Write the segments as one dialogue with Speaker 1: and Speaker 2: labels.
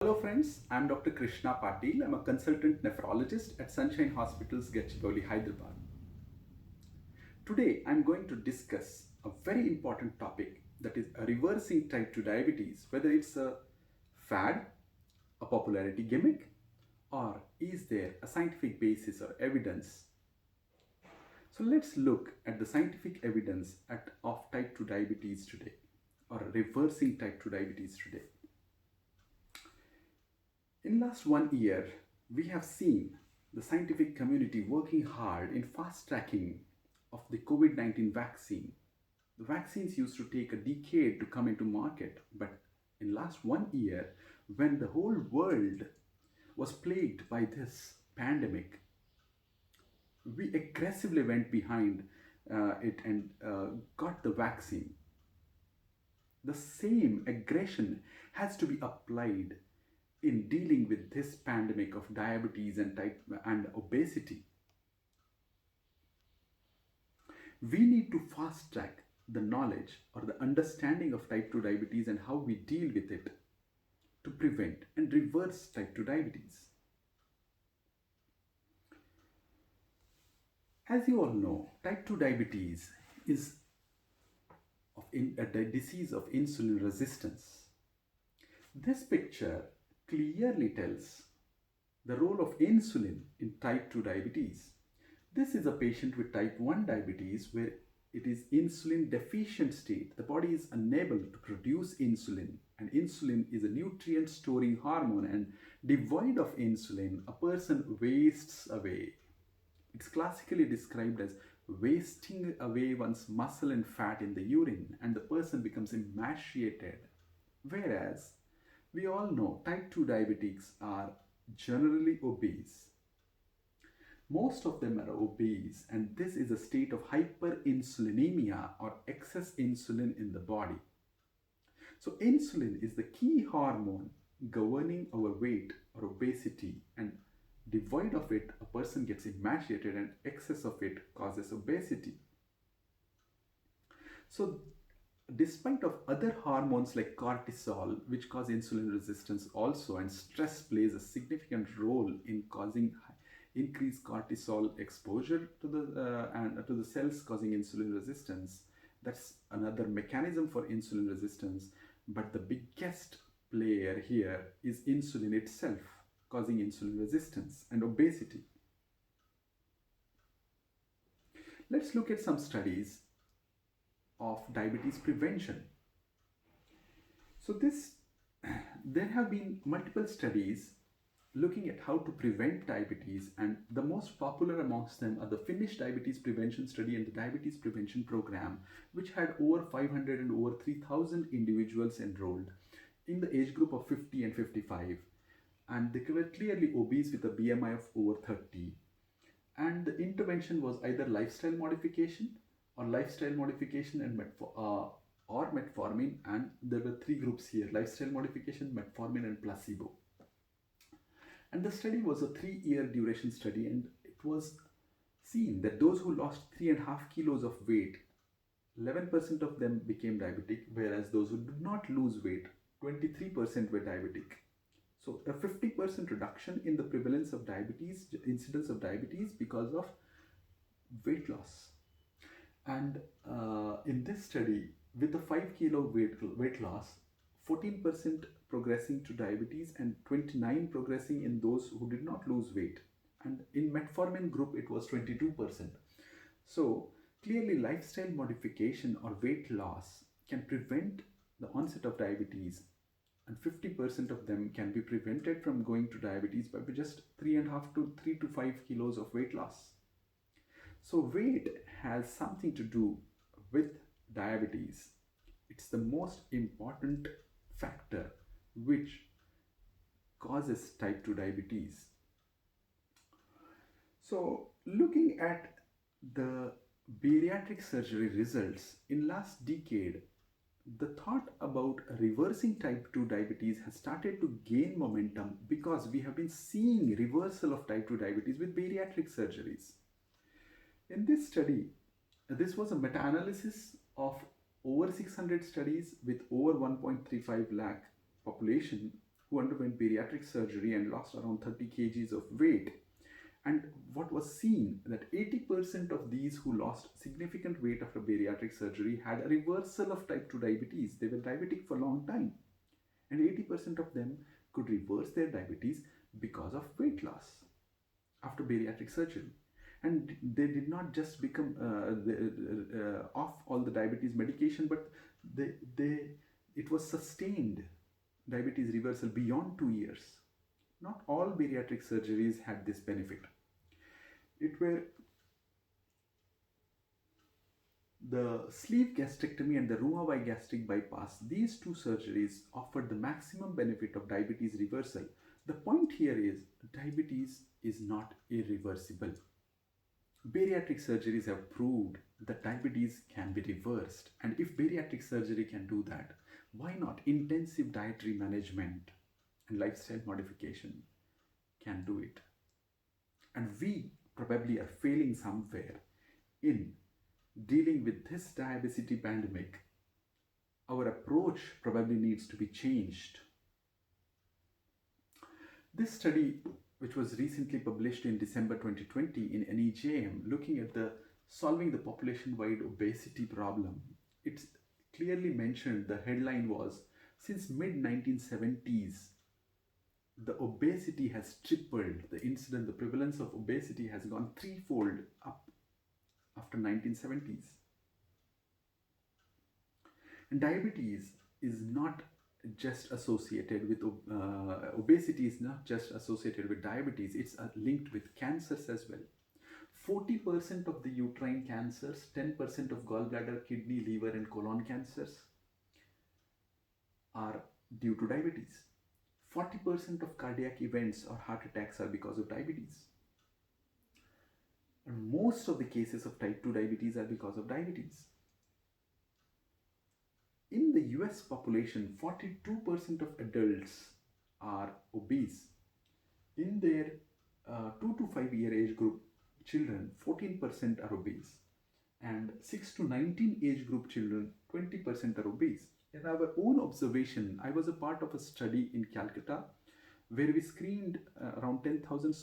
Speaker 1: Hello friends, I'm Dr. Krishna Patil. I'm a consultant nephrologist at Sunshine Hospitals, Gachibowli, Hyderabad. Today I'm going to discuss a very important topic, that is reversing type 2 diabetes, whether it's a fad, a popularity gimmick, or is there a scientific basis or evidence. So let's look at the scientific evidence of type 2 diabetes today, or reversing type 2 diabetes today. In last 1 year, we have seen the scientific community working hard in fast tracking of the COVID-19 vaccine. The vaccines used to take a decade to come into market, but in last 1 year, when the whole world was plagued by this pandemic, we aggressively went behind it and got the vaccine. The same aggression has to be applied in dealing with this pandemic of diabetes and obesity. We need to fast track the knowledge or the understanding of type 2 diabetes and how we deal with it to prevent and reverse type 2 diabetes. As you all know, type 2 diabetes is a disease of insulin resistance. This picture clearly tells the role of insulin in type 2 diabetes. This is a patient with type 1 diabetes where it is insulin deficient state. The body is unable to produce insulin, and insulin is a nutrient storing hormone, and devoid of insulin, a person wastes away. It's classically described as wasting away one's muscle and fat in the urine, and the person becomes emaciated. Whereas we all know type 2 diabetics are generally obese. Most of them are obese, and this is a state of hyperinsulinemia or excess insulin in the body. So, insulin is the key hormone governing our weight or obesity, and devoid of it, a person gets emaciated, and excess of it causes obesity. So, despite of other hormones like cortisol, which cause insulin resistance also, and stress plays a significant role in causing increased cortisol exposure to the cells, causing insulin resistance. That's another mechanism for insulin resistance. But the biggest player here is insulin itself, causing insulin resistance and obesity. Let's look at some studies of diabetes prevention. So there have been multiple studies looking at how to prevent diabetes, and the most popular amongst them are the Finnish Diabetes Prevention Study and the Diabetes Prevention Program, which had over 500 and over 3,000 individuals enrolled in the age group of 50 and 55, and they were clearly obese with a BMI of over 30. And the intervention was either lifestyle modification or metformin, and there were three groups here: lifestyle modification, metformin, and placebo. And the study was a 3 year duration study, and it was seen that those who lost 3.5 kilos of weight, 11% of them became diabetic, whereas those who did not lose weight, 23% were diabetic. So a 50% reduction in the prevalence of diabetes, incidence of diabetes, because of weight loss. And in this study, with the 5 kilo weight loss, 14% progressing to diabetes and 29 progressing in those who did not lose weight. And in metformin group, it was 22%. So clearly, lifestyle modification or weight loss can prevent the onset of diabetes, and 50% of them can be prevented from going to diabetes by just 3 to 5 kilos of weight loss. So weight has something to do with diabetes. It's the most important factor which causes type 2 diabetes. So looking at the bariatric surgery results in last decade, the thought about reversing type 2 diabetes has started to gain momentum, because we have been seeing reversal of type 2 diabetes with bariatric surgeries. In this study, this was a meta-analysis of over 600 studies with over 1.35 lakh population, who underwent bariatric surgery and lost around 30 kgs of weight. And what was seen that 80% of these who lost significant weight after bariatric surgery had a reversal of type 2 diabetes. They were diabetic for a long time, and 80% of them could reverse their diabetes because of weight loss after bariatric surgery. And they did not just become off all the diabetes medication, but it was sustained diabetes reversal beyond 2 years. Not all bariatric surgeries had this benefit. It were the sleeve gastrectomy and the Roux-en-Y gastric bypass. These two surgeries offered the maximum benefit of diabetes reversal. The point here is diabetes is not irreversible. Bariatric surgeries have proved that diabetes can be reversed, and if bariatric surgery can do that, why not intensive dietary management and lifestyle modification can do it? And we probably are failing somewhere in dealing with this diabetes pandemic. Our approach probably needs to be changed. This study, which was recently published in December 2020 in NEJM, looking at the solving the population-wide obesity problem, it's clearly mentioned, the headline was, since mid-1970s, the obesity has tripled. The incidence, the prevalence of obesity has gone threefold up after 1970s. And diabetes is not just associated with obesity is not just associated with diabetes, it's linked with cancers as well. 40% of the uterine cancers, 10% of gallbladder, kidney, liver and colon cancers are due to diabetes. 40% of cardiac events or heart attacks are because of diabetes. And most of the cases of type 2 diabetes are because of diabetes. In the US population, 42% of adults are obese. In their 2 to 5 year age group children, 14% are obese. And 6 to 19 age group children, 20% are obese. In our own observation, I was a part of a study in Calcutta where we screened around 10,000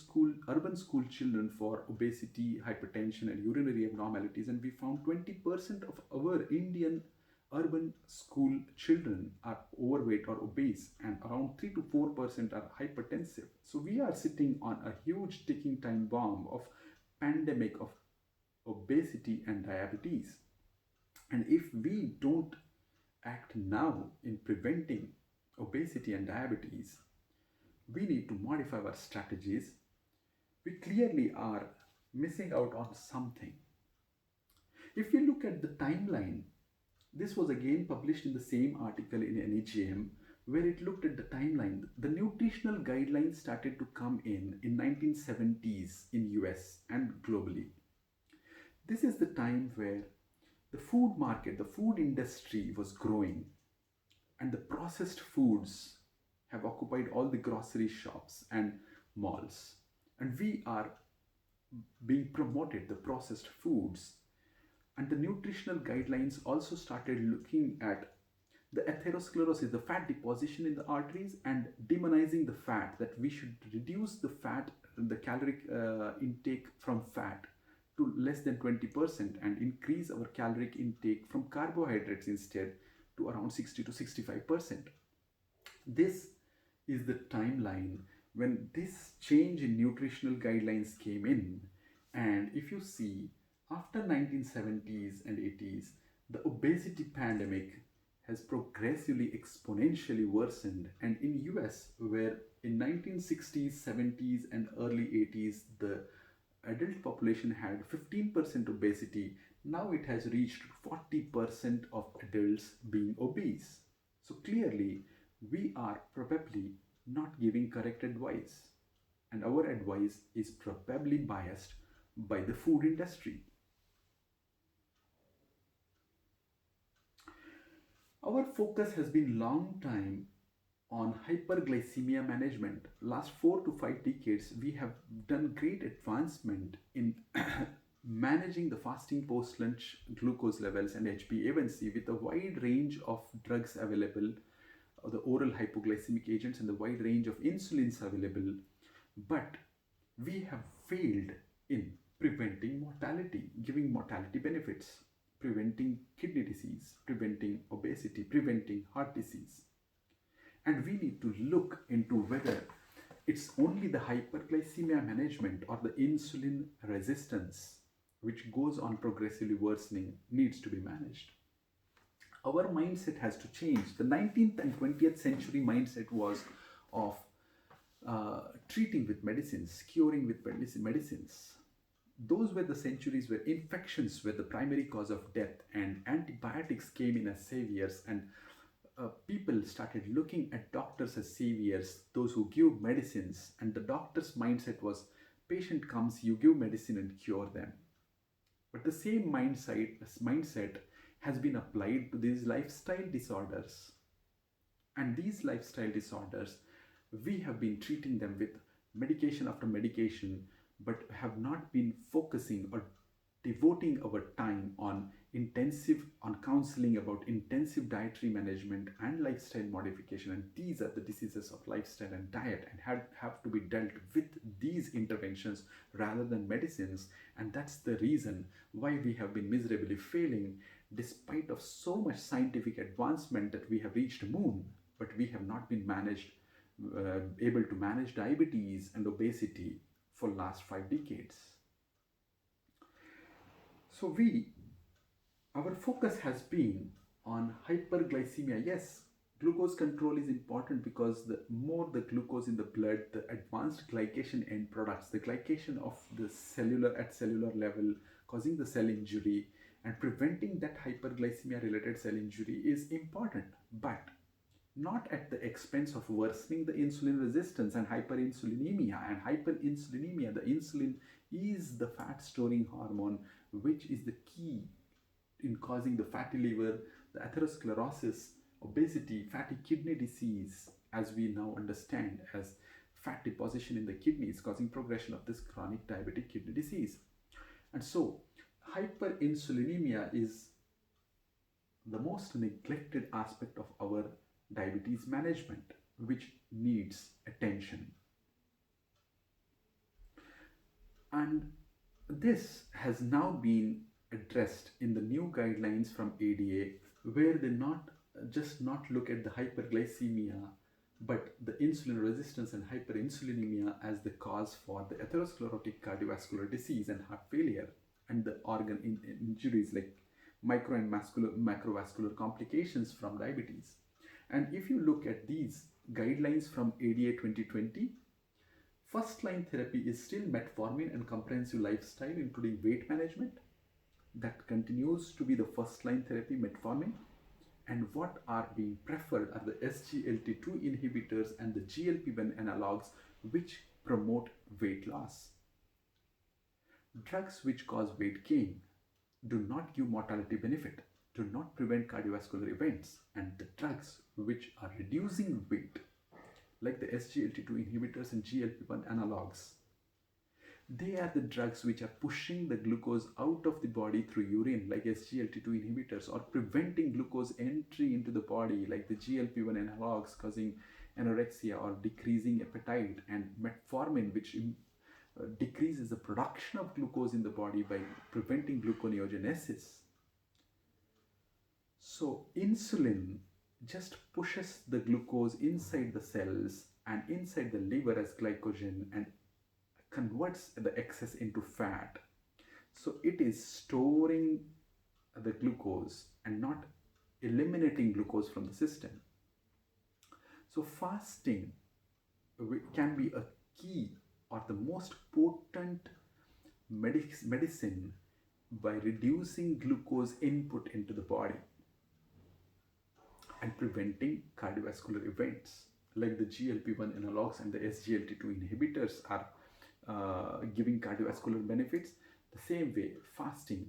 Speaker 1: urban school children for obesity, hypertension and urinary abnormalities, and we found 20% of our Indian urban school children are overweight or obese, and around 3 to 4% are hypertensive. So we are sitting on a huge ticking time bomb of pandemic of obesity and diabetes. And if we don't act now in preventing obesity and diabetes, we need to modify our strategies. We clearly are missing out on something. If we look at the timeline, this was again published in the same article in NEJM, where it looked at the timeline. The nutritional guidelines started to come in 1970s in US and globally. This is the time where the food market, the food industry was growing, and the processed foods have occupied all the grocery shops and malls. And we are being promoted the processed foods. And the nutritional guidelines also started looking at the atherosclerosis, the fat deposition in the arteries, and demonizing the fat, that we should reduce the fat, the caloric intake from fat to less than 20% and increase our caloric intake from carbohydrates instead to around 60 to 65%. This is the timeline when this change in nutritional guidelines came in. And if you see, after 1970s and 80s, the obesity pandemic has progressively exponentially worsened. And in US, where in 1960s, 70s and early 80s, the adult population had 15% obesity, now it has reached 40% of adults being obese. So clearly, we are probably not giving correct advice, and our advice is probably biased by the food industry. Our focus has been long time on hyperglycemia management. Last 4 to 5 decades, we have done great advancement in managing the fasting post-lunch glucose levels and HbA1c with a wide range of drugs available the oral hypoglycemic agents and the wide range of insulins available, but we have failed in preventing mortality, giving mortality benefits, preventing kidney disease, preventing obesity, preventing heart disease. And we need to look into whether it's only the hyperglycemia management or the insulin resistance which goes on progressively worsening needs to be managed. Our mindset has to change. The 19th and 20th century mindset was of treating with medicines, curing with medicines. Those were the centuries where infections were the primary cause of death and antibiotics came in as saviors, and people started looking at doctors as saviors, those who give medicines, and the doctor's mindset was patient comes, you give medicine and cure them. But the same mindset has been applied to these lifestyle disorders. And these lifestyle disorders, we have been treating them with medication after medication, but have not been focusing or devoting our time on counseling about intensive dietary management and lifestyle modification. And these are the diseases of lifestyle and diet, and have to be dealt with these interventions rather than medicines. And that's the reason why we have been miserably failing, despite of so much scientific advancement that we have reached moon, but we have not been able to manage diabetes and obesity for last 5 decades. So our focus has been on hyperglycemia. Yes, glucose control is important because the more the glucose in the blood, the advanced glycation end products, the glycation of the cellular level, causing the cell injury and preventing that hyperglycemia related cell injury is important, but not at the expense of worsening the insulin resistance and hyperinsulinemia. And hyperinsulinemia, the insulin is the fat storing hormone, which is the key in causing the fatty liver, the atherosclerosis, obesity, fatty kidney disease, as we now understand as fat deposition in the kidneys, causing progression of this chronic diabetic kidney disease. And so hyperinsulinemia is the most neglected aspect of our diabetes management, which needs attention. And this has now been addressed in the new guidelines from ADA, where they not look at the hyperglycemia, but the insulin resistance and hyperinsulinemia as the cause for the atherosclerotic cardiovascular disease and heart failure, and the organ injuries like micro and macrovascular complications from diabetes. And if you look at these guidelines from ADA 2020, first line therapy is still metformin and comprehensive lifestyle, including weight management. That continues to be the first line therapy, metformin. And what are being preferred are the SGLT2 inhibitors and the GLP-1 analogs, which promote weight loss. Drugs which cause weight gain do not give mortality benefit, do not prevent cardiovascular events, and the drugs which are reducing weight, like the SGLT2 inhibitors and GLP-1 analogs, they are the drugs which are pushing the glucose out of the body through urine, like SGLT2 inhibitors, or preventing glucose entry into the body, like the GLP-1 analogs, causing anorexia or decreasing appetite, and metformin, which decreases the production of glucose in the body by preventing gluconeogenesis. So insulin just pushes the glucose inside the cells and inside the liver as glycogen and converts the excess into fat. So it is storing the glucose and not eliminating glucose from the system. So fasting can be a key or the most potent medicine by reducing glucose input into the body and preventing cardiovascular events, like the GLP-1 analogs and the SGLT2 inhibitors are giving cardiovascular benefits. The same way, fasting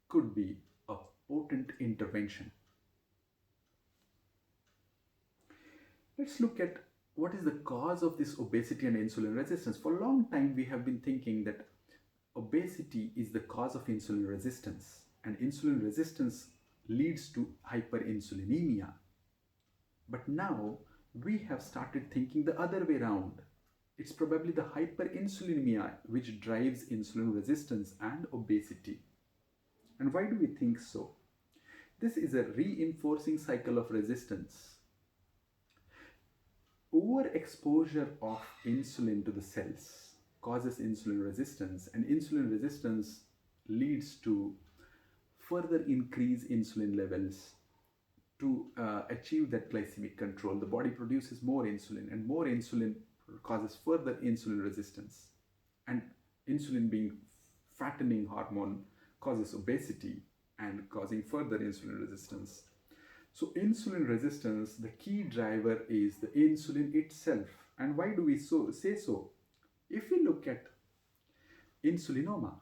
Speaker 1: could be a potent intervention. Let's look at what is the cause of this obesity and insulin resistance. For a long time, we have been thinking that obesity is the cause of insulin resistance, and insulin resistance leads to hyperinsulinemia. But now we have started thinking the other way around. It's probably the hyperinsulinemia which drives insulin resistance and obesity. And why do we think so? This is a reinforcing cycle of resistance. Overexposure of insulin to the cells causes insulin resistance, and insulin resistance leads to further increase insulin levels to achieve that glycemic control. The body produces more insulin, and more insulin causes further insulin resistance. And insulin, being fattening hormone, causes obesity and causing further insulin resistance. So insulin resistance, the key driver is the insulin itself. And why do we say so? If we look at insulinoma,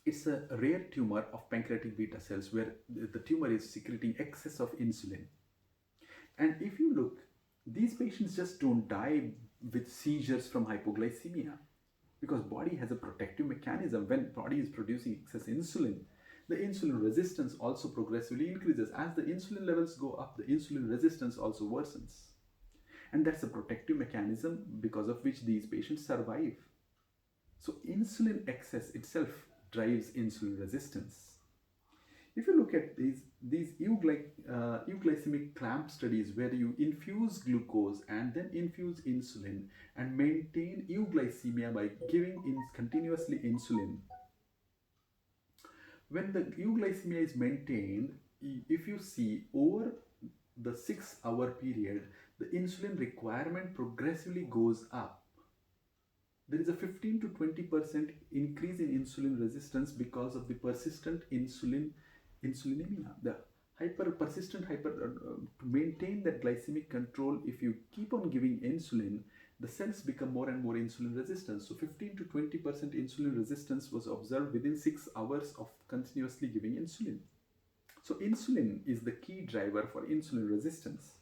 Speaker 1: it's a rare tumor of pancreatic beta cells where the tumor is secreting excess of insulin. And if you look, these patients just don't die with seizures from hypoglycemia, because body has a protective mechanism. When body is producing excess insulin, the insulin resistance also progressively increases. As the insulin levels go up, the insulin resistance also worsens. And that's a protective mechanism because of which these patients survive. So insulin excess itself drives insulin resistance. If you look at these euglycemic clamp studies where you infuse glucose and then infuse insulin and maintain euglycemia by giving continuously insulin, when the euglycemia is maintained, if you see over the 6-hour period, the insulin requirement progressively goes up. There is a 15 to 20% increase in insulin resistance because of the persistent insulinemia. The to maintain that glycemic control, if you keep on giving insulin, the cells become more and more insulin resistant. So 15 to 20% insulin resistance was observed within 6 hours of continuously giving insulin. So insulin is the key driver for insulin resistance.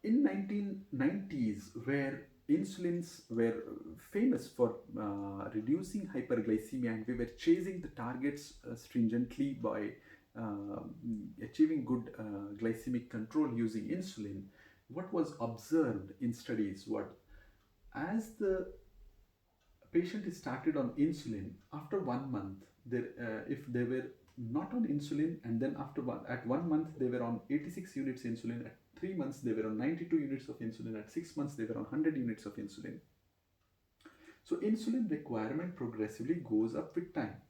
Speaker 1: In 1990s, where insulins were famous for reducing hyperglycemia, and we were chasing the targets stringently by achieving good glycemic control using insulin, what was observed in studies, as the patient is started on insulin, after 1 month, if they were not on insulin, and then at 1 month they were on 86 units insulin, at 3 months they were on 92 units of insulin, at 6 months they were on 100 units of insulin. So insulin requirement progressively goes up with time.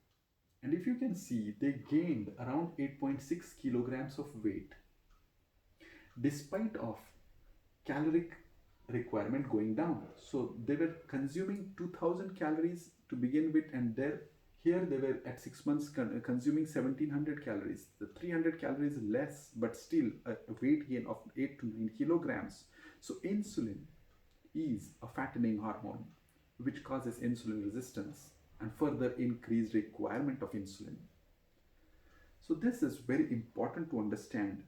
Speaker 1: And if you can see, they gained around 8.6 kilograms of weight despite of caloric requirement going down. So they were consuming 2000 calories to begin with, and here they were at 6 months consuming 1700 calories. The 300 calories less, but still a weight gain of 8 to 9 kilograms. So insulin is a fattening hormone which causes insulin resistance and further increased requirement of insulin. So this is very important to understand,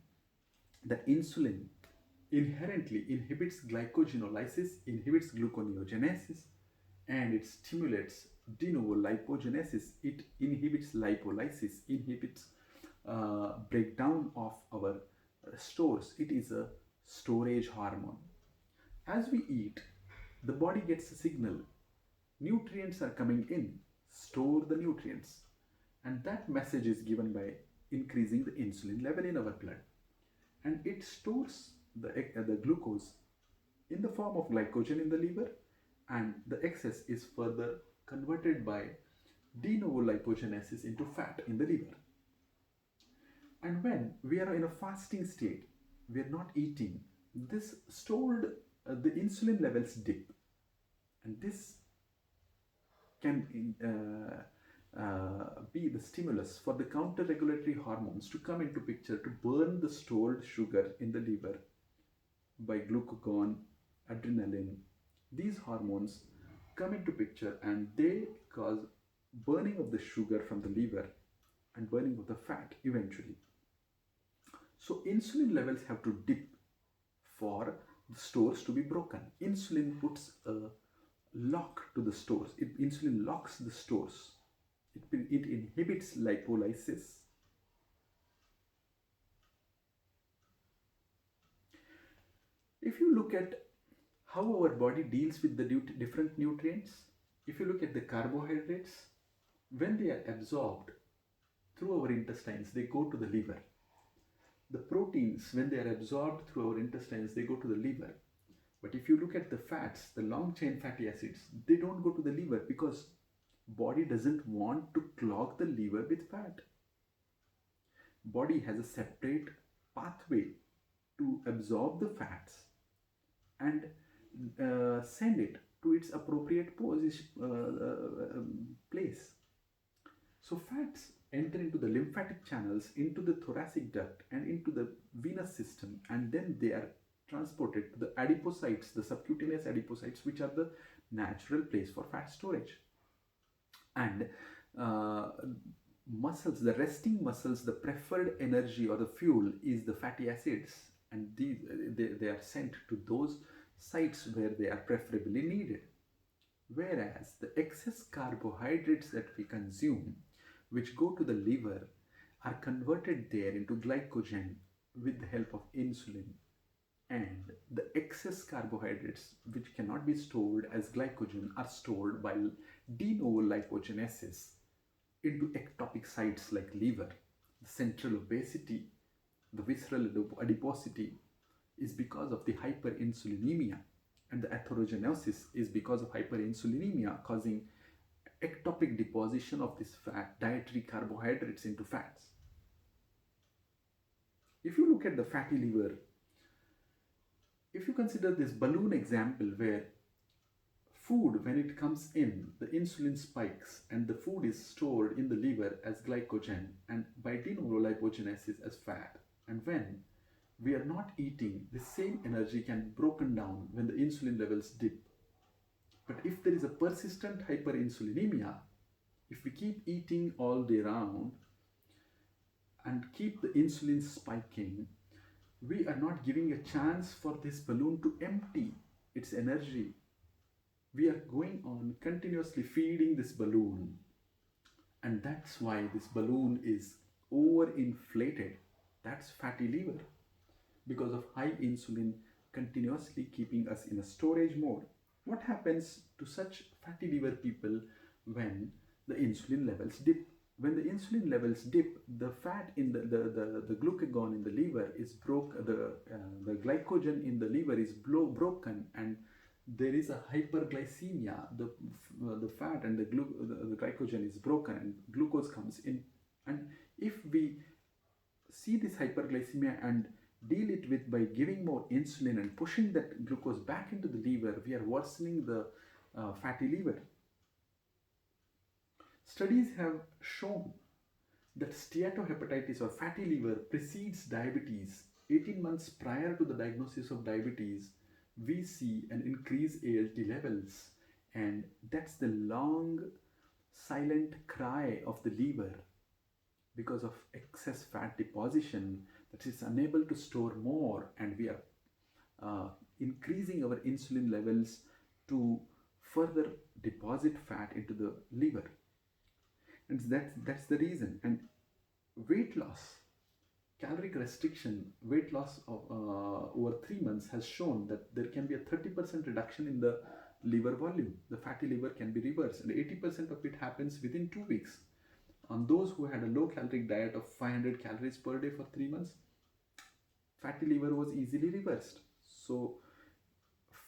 Speaker 1: that insulin inherently inhibits glycogenolysis, inhibits gluconeogenesis, and it stimulates de novo lipogenesis. It inhibits lipolysis, inhibits breakdown of our stores. It is a storage hormone. As we eat, the body gets a signal. Nutrients are coming in, store the nutrients. And that message is given by increasing the insulin level in our blood. And it stores the glucose in the form of glycogen in the liver, and the excess is further converted by de novo lipogenesis into fat in the liver. And when we are in a fasting state, we are not eating, this stored, the insulin levels dip, and this can be the stimulus for the counter-regulatory hormones to come into picture to burn the stored sugar in the liver by glucagon, adrenaline. These hormones come into picture and they cause burning of the sugar from the liver and burning of the fat eventually. So insulin levels have to dip for the stores to be broken. Insulin puts a lock to the stores. Insulin locks the stores. It inhibits lipolysis. If you look at how our body deals with the different nutrients, if you look at the carbohydrates, when they are absorbed through our intestines, they go to the liver. The proteins, when they are absorbed through our intestines, they go to the liver. But if you look at the fats, the long chain fatty acids, they don't go to the liver because body doesn't want to clog the liver with fat. Body has a separate pathway to absorb the fats and send it to its appropriate position, place. So fats enter into the lymphatic channels, into the thoracic duct, and into the venous system, and then they are transported to the adipocytes, the subcutaneous adipocytes, which are the natural place for fat storage. And uh, muscles, the resting muscles, the preferred energy or the fuel is the fatty acids, and they are sent to those sites where they are preferably needed. Whereas the excess carbohydrates that we consume, which go to the liver, are converted there into glycogen with the help of insulin. And the excess carbohydrates, which cannot be stored as glycogen, are stored by de novo lipogenesis into ectopic sites like liver. The central obesity, the visceral adiposity, is because of the hyperinsulinemia, and the atherogenosis is because of hyperinsulinemia, causing ectopic deposition of this fat, dietary carbohydrates, into fats. If you look at the fatty liver, if you consider this balloon example where food, when it comes in, the insulin spikes and the food is stored in the liver as glycogen and by de novo lipogenesis as fat, and when we are not eating, the same energy can be broken down when the insulin levels dip. But if there is a persistent hyperinsulinemia, if we keep eating all day round and keep the insulin spiking, we are not giving a chance for this balloon to empty its energy. We are going on continuously feeding this balloon, and that's why this balloon is overinflated. That's fatty liver, because of high insulin continuously keeping us in a storage mode. What happens to such fatty liver people when the insulin levels dip? When the insulin levels dip, the fat in the glucagon in the liver is the glycogen in the liver is broken, and there is a hyperglycemia. The fat and the glycogen is broken and glucose comes in. And if we see this hyperglycemia and deal it with by giving more insulin and pushing that glucose back into the liver, we are worsening the fatty liver. Studies have shown that steatohepatitis or fatty liver precedes diabetes. 18 months prior to the diagnosis of diabetes, we see an increased ALT levels, and that's the long silent cry of the liver because of excess fat deposition that is unable to store more, and we are increasing our insulin levels to further deposit fat into the liver. And that's the reason. And weight loss, caloric restriction, weight loss of over 3 months has shown that there can be a 30% reduction in the liver volume. The fatty liver can be reversed, and 80% of it happens within 2 weeks. On those who had a low caloric diet of 500 calories per day for 3 months, fatty liver was easily reversed. So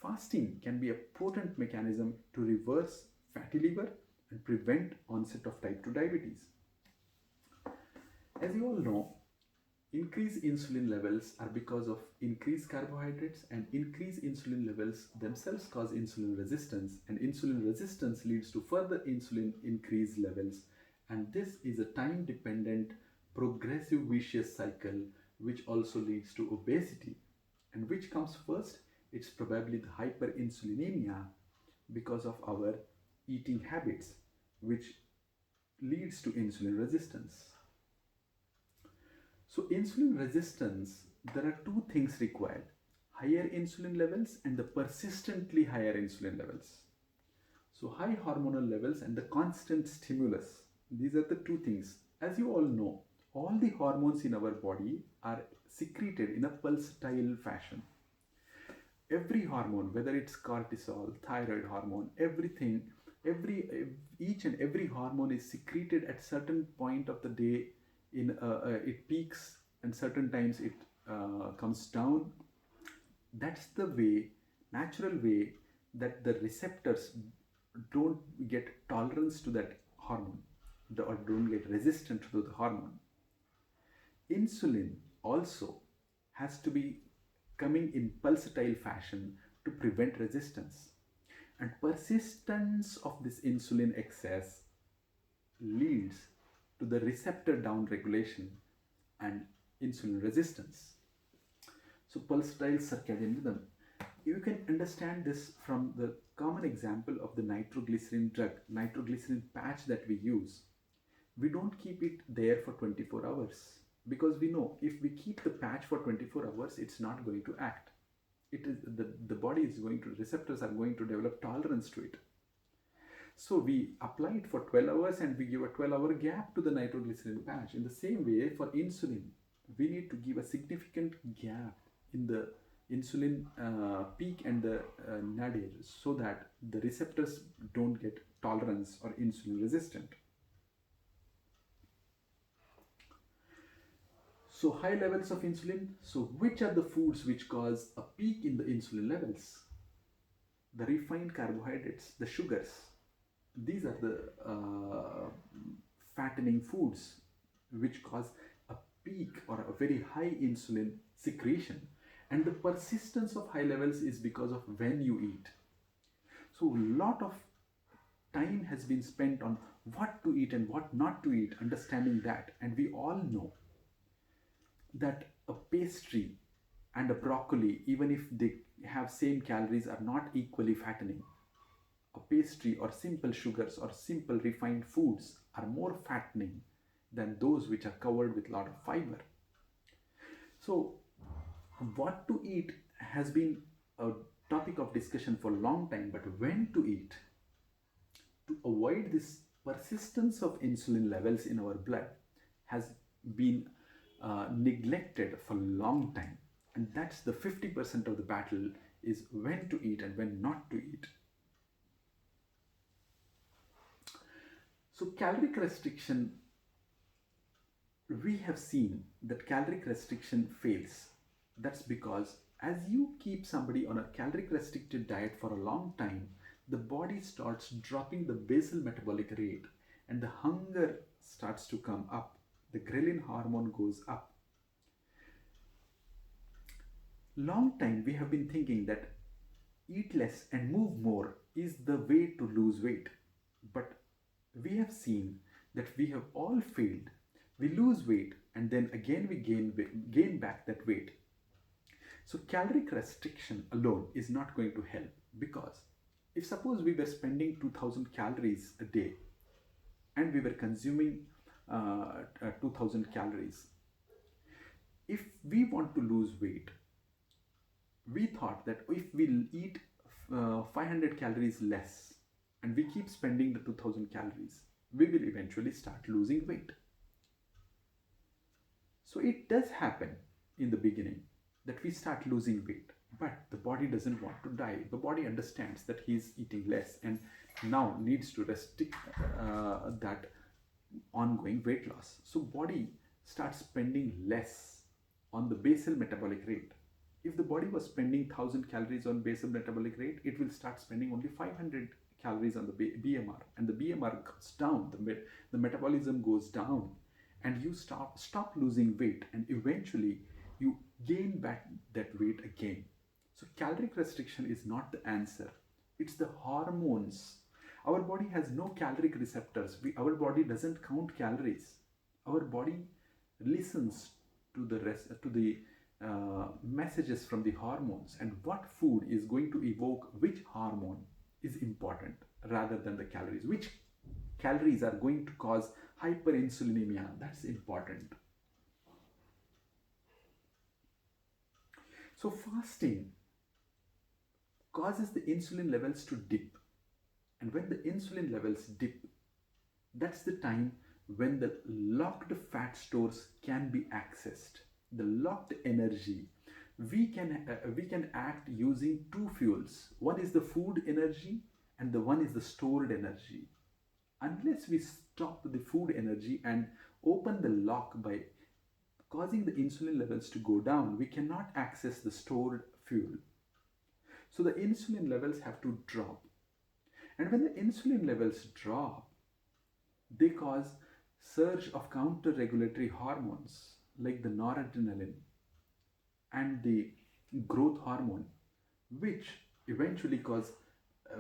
Speaker 1: fasting can be a potent mechanism to reverse fatty liver and prevent onset of type 2 diabetes. As you all know, increased insulin levels are because of increased carbohydrates, and increased insulin levels themselves cause insulin resistance, and insulin resistance leads to further insulin increased levels, and this is a time dependent progressive vicious cycle which also leads to obesity. And which comes first? It's probably the hyperinsulinemia because of our eating habits, which leads to insulin resistance. So insulin resistance, there are two things required: higher insulin levels and the persistently higher insulin levels. So high hormonal levels and the constant stimulus These are the two things. As you all know, all the hormones in our body are secreted in a pulsatile fashion. Every hormone, whether it's cortisol, thyroid hormone, everything, each and every hormone is secreted at certain point of the day. It peaks and certain times it comes down. That's the way, natural way, that the receptors don't get tolerance to that hormone, or don't get resistant to the hormone. Insulin also has to be coming in pulsatile fashion to prevent resistance. And persistence of this insulin excess leads to the receptor downregulation and insulin resistance. So, pulsatile circadian rhythm. You can understand this from the common example of the nitroglycerin drug, nitroglycerin patch that we use. We don't keep it there for 24 hours because we know if we keep the patch for 24 hours, it's not going to act. It is the body is going to, receptors are going to develop tolerance to it. So we apply it for 12 hours and we give a 12-hour gap to the nitroglycerin patch. In the same way, for insulin, we need to give a significant gap in the insulin peak and the nadir so that the receptors don't get tolerance or insulin resistant. So high levels of insulin. So which are the foods which cause a peak in the insulin levels? The refined carbohydrates, the sugars. These are the fattening foods which cause a peak or a very high insulin secretion. And the persistence of high levels is because of when you eat. So a lot of time has been spent on what to eat and what not to eat, understanding that. And we all know that a pastry and a broccoli, even if they have same calories, are not equally fattening. A pastry or simple sugars or simple refined foods are more fattening than those which are covered with a lot of fiber. So what to eat has been a topic of discussion for a long time, but when to eat to avoid this persistence of insulin levels in our blood has been neglected for a long time. And that's the 50% of the battle, is when to eat and when not to eat. So caloric restriction, we have seen that caloric restriction fails. That's because as you keep somebody on a caloric restricted diet for a long time, the body starts dropping the basal metabolic rate and the hunger starts to come up. The ghrelin hormone goes up. Long time we have been thinking that eat less and move more is the way to lose weight. But we have seen that we have all failed. We lose weight and then again we gain back that weight. So caloric restriction alone is not going to help, because if suppose we were spending 2000 calories a day and we were consuming 2000 calories, if we want to lose weight, we thought that if we'll eat 500 calories less and we keep spending the 2000 calories, we will eventually start losing weight. So it does happen in the beginning that we start losing weight, but the body doesn't want to die. The body understands that he's eating less and now needs to restrict that ongoing weight loss. So body starts spending less on the basal metabolic rate. If the body was spending 1000 calories on basal metabolic rate, it will start spending only 500 calories on the BMR, and the BMR goes down, the metabolism goes down, and you stop losing weight, and eventually you gain back that weight again. So caloric restriction is not the answer. It's the hormones. Our body has no caloric receptors. Our body doesn't count calories. Our body listens to the messages from the hormones, and what food is going to evoke which hormone is important rather than the calories. Which calories are going to cause hyperinsulinemia, that's important. So fasting causes the insulin levels to dip, and when the insulin levels dip, That's the time when the locked fat stores can be accessed. The locked energy. We can act using two fuels. One is the food energy and the one is the stored energy. Unless we stop the food energy and open the lock by causing the insulin levels to go down, we cannot access the stored fuel. So the insulin levels have to drop. And when the insulin levels drop, they cause surge of counter-regulatory hormones like the noradrenaline and the growth hormone, which eventually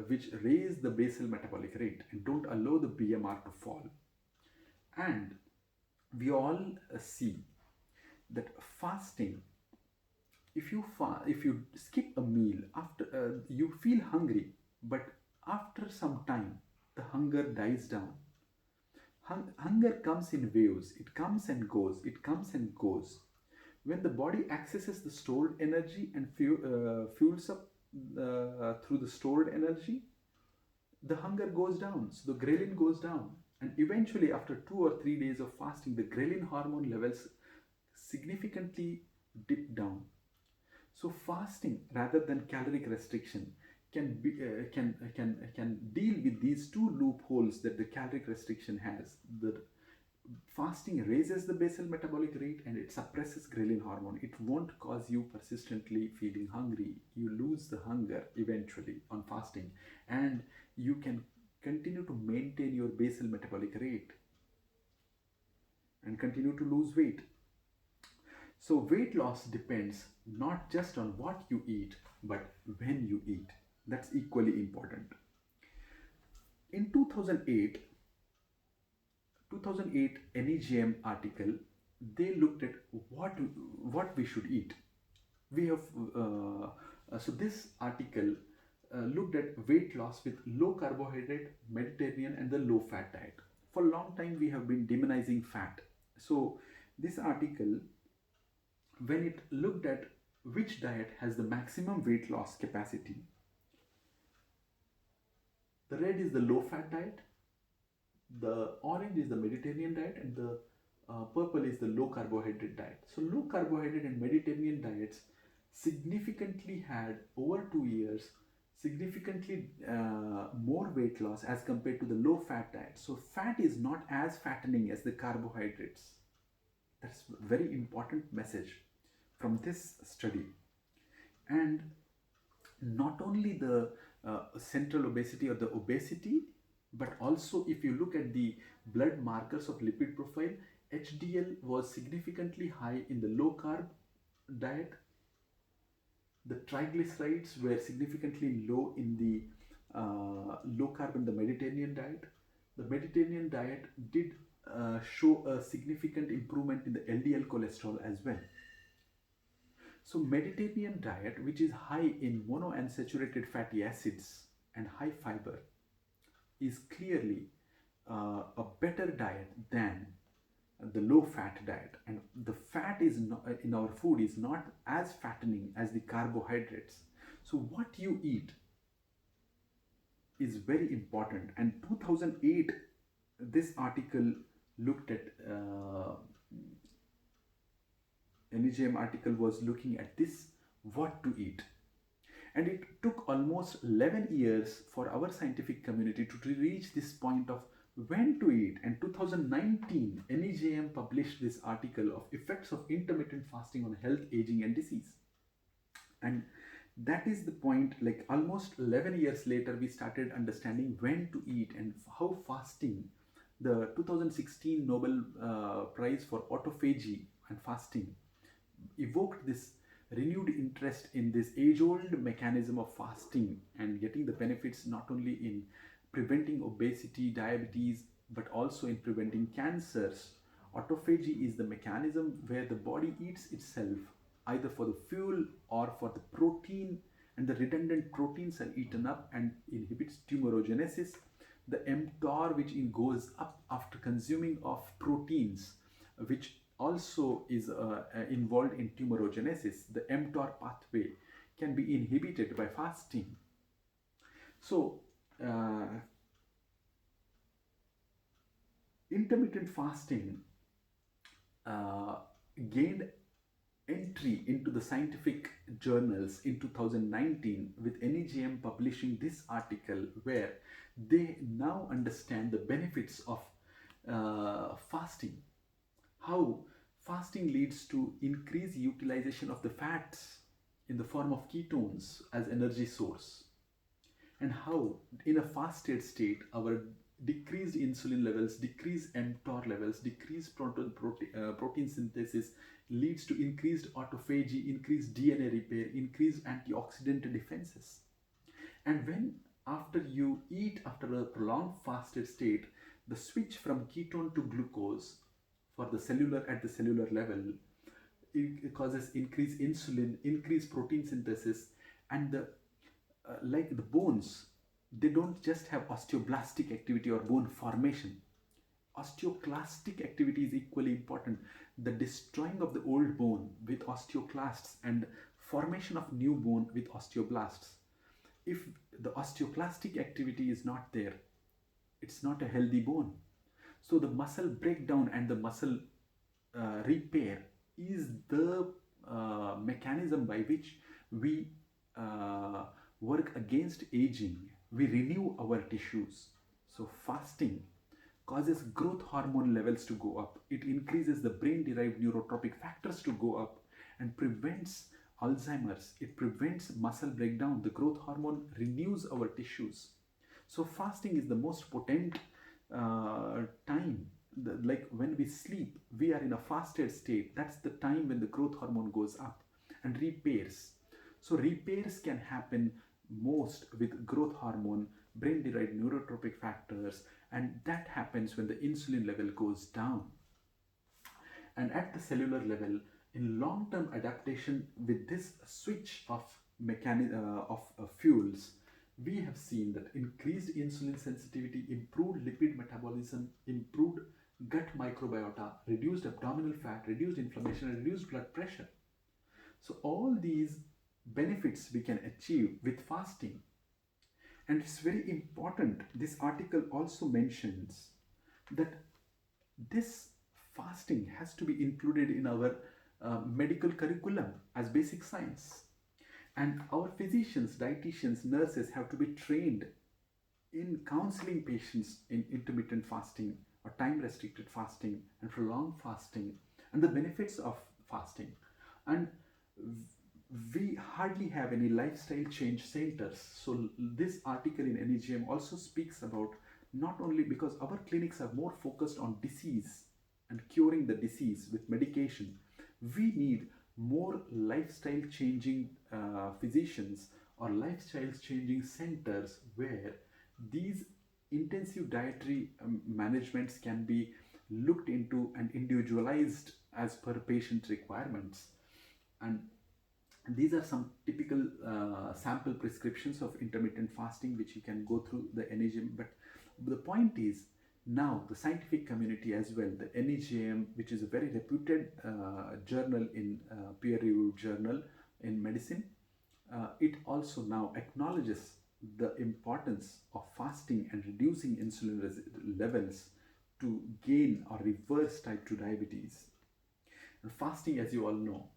Speaker 1: which raise the basal metabolic rate and don't allow the BMR to fall. And we all see that fasting, if you skip a meal after, you feel hungry, but after some time the hunger dies down. Hunger comes in waves, it comes and goes, it comes and goes. When the body accesses the stored energy and fuels up through the stored energy, the hunger goes down, so the ghrelin goes down, and eventually after 2 or 3 days of fasting, the ghrelin hormone levels significantly dip down. So fasting rather than caloric restriction can deal with these two loopholes that the caloric restriction has. The fasting raises the basal metabolic rate and it suppresses ghrelin hormone. It won't cause you persistently feeling hungry. You lose the hunger eventually on fasting, and you can continue to maintain your basal metabolic rate and continue to lose weight. So weight loss depends not just on what you eat, but when you eat. That's equally important. In 2008 NEJM article, they looked at what we should eat. We have so this article looked at weight loss with low carbohydrate, Mediterranean, and the low fat diet. For a long time, we have been demonizing fat. So this article, when it looked at which diet has the maximum weight loss capacity, the red is the low fat diet, the orange is the Mediterranean diet, and the purple is the low carbohydrate diet. So low carbohydrate and Mediterranean diets significantly had over 2 years significantly more weight loss as compared to the low fat diet. So fat is not as fattening as the carbohydrates. That's a very important message from this study. And not only the central obesity or the obesity, but also if you look at the blood markers of lipid profile, HDL was significantly high in the low carb diet. The triglycerides were significantly low in the low carb in the Mediterranean diet. The Mediterranean diet did show a significant improvement in the LDL cholesterol as well. So Mediterranean diet, which is high in monounsaturated fatty acids and high fiber, is clearly a better diet than the low fat diet. And the fat is not, in our food is not as fattening as the carbohydrates. So what you eat is very important. And 2008, this article looked at NEJM article was looking at this, what to eat. And it took almost 11 years for our scientific community to reach this point of when to eat. And 2019, NEJM published this article of effects of intermittent fasting on health, aging, and disease. And that is the point, like almost 11 years later, we started understanding when to eat and how fasting, the 2016 Nobel Prize for Autophagy and Fasting, evoked this renewed interest in this age-old mechanism of fasting and getting the benefits not only in preventing obesity, diabetes, but also in preventing cancers. Autophagy is the mechanism where the body eats itself either for the fuel or for the protein, and the redundant proteins are eaten up and inhibits tumorigenesis. The mTOR, which goes up after consuming of proteins, which also is involved in tumorigenesis. The mTOR pathway can be inhibited by fasting. So Intermittent fasting uh, gained entry into the scientific journals in 2019, with NEJM publishing this article where they now understand the benefits of fasting, how fasting leads to increased utilization of the fats in the form of ketones as energy source, and how in a fasted state our decreased insulin levels, decreased mTOR levels, decreased protein synthesis leads to increased autophagy, increased DNA repair, increased antioxidant defenses. And when after you eat after a prolonged fasted state, the switch from ketone to glucose for the cellular at the cellular level, it causes increased insulin, increased protein synthesis, and the like the bones, they don't just have osteoblastic activity or bone formation. Osteoclastic activity is equally important. The destroying of the old bone with osteoclasts and formation of new bone with osteoblasts. If the osteoclastic activity is not there, it's not a healthy bone. So the muscle breakdown and the muscle repair is the mechanism by which we work against aging. We renew our tissues. So fasting causes growth hormone levels to go up. It increases the brain derived neurotropic factors to go up and prevents Alzheimer's. It prevents muscle breakdown. The growth hormone renews our tissues. So fasting is the most potent time. Like when we sleep, we are in a fasted state. That's the time when the growth hormone goes up and repairs. So repairs can happen most with growth hormone, brain derived neurotropic factors, and that happens when the insulin level goes down. And at the cellular level, in long term adaptation with this switch of fuels, we have seen that increased insulin sensitivity, improved lipid metabolism, improved gut microbiota, reduced abdominal fat, reduced inflammation, and reduced blood pressure. So all these benefits we can achieve with fasting. And it's very important, this article also mentions that this fasting has to be included in our medical curriculum as basic science. And our physicians, dietitians, nurses have to be trained in counseling patients in intermittent fasting or time restricted fasting and prolonged fasting and the benefits of fasting. And we hardly have any lifestyle change centers. So this article in NEJM also speaks about, not only because our clinics are more focused on disease and curing the disease with medication, we need more lifestyle changing physicians or lifestyle changing centers where these intensive dietary managements can be looked into and individualized as per patient requirements. And these are some typical sample prescriptions of intermittent fasting which you can go through the NEJM. But the point is, now the scientific community as well, the NEJM, which is a very reputed journal in peer-reviewed journal in medicine, it also now acknowledges the importance of fasting and reducing insulin levels to gain or reverse type 2 diabetes. And fasting, as you all know,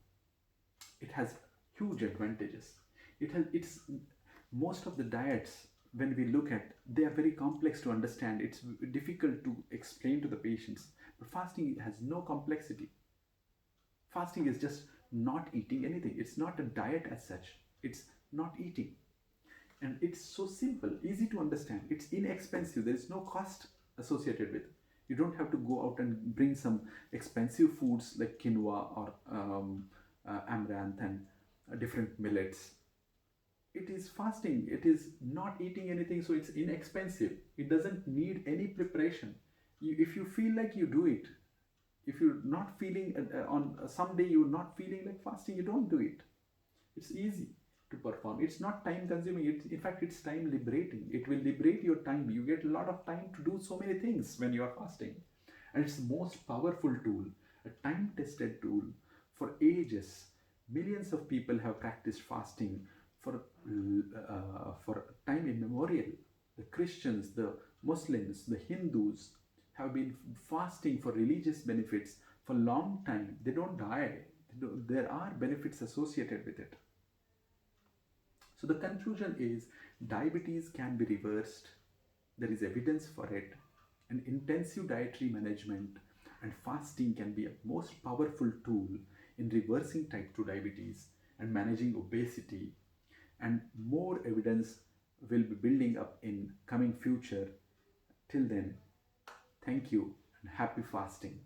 Speaker 1: it has huge advantages. It's most of the diets, when we look at, they are very complex to understand. It's difficult to explain to the patients. But fasting has no complexity. Fasting is just not eating anything. It's not a diet as such. It's not eating. And it's so simple, easy to understand. It's inexpensive. There is no cost associated with it. You don't have to go out and bring some expensive foods like quinoa or amaranth and different millets. It is fasting. It is not eating anything, so it's inexpensive. It doesn't need any preparation. If you feel like, you do it. If you're not feeling on some day you're not feeling like fasting, you don't do it. It's easy to perform. It's not time consuming. In fact, it's time liberating. It will liberate your time. You get a lot of time to do so many things when you are fasting. And it's the most powerful tool, a time tested tool for ages. Millions of people have practiced fasting for time immemorial. The Christians, the Muslims, the Hindus have been fasting for religious benefits for long time, they don't die. There are benefits associated with it. So the conclusion is diabetes can be reversed. There is evidence for it. And intensive dietary management and fasting can be a most powerful tool in reversing type 2 diabetes and managing obesity. And more evidence will be building up in coming future. Till then, thank you and happy fasting.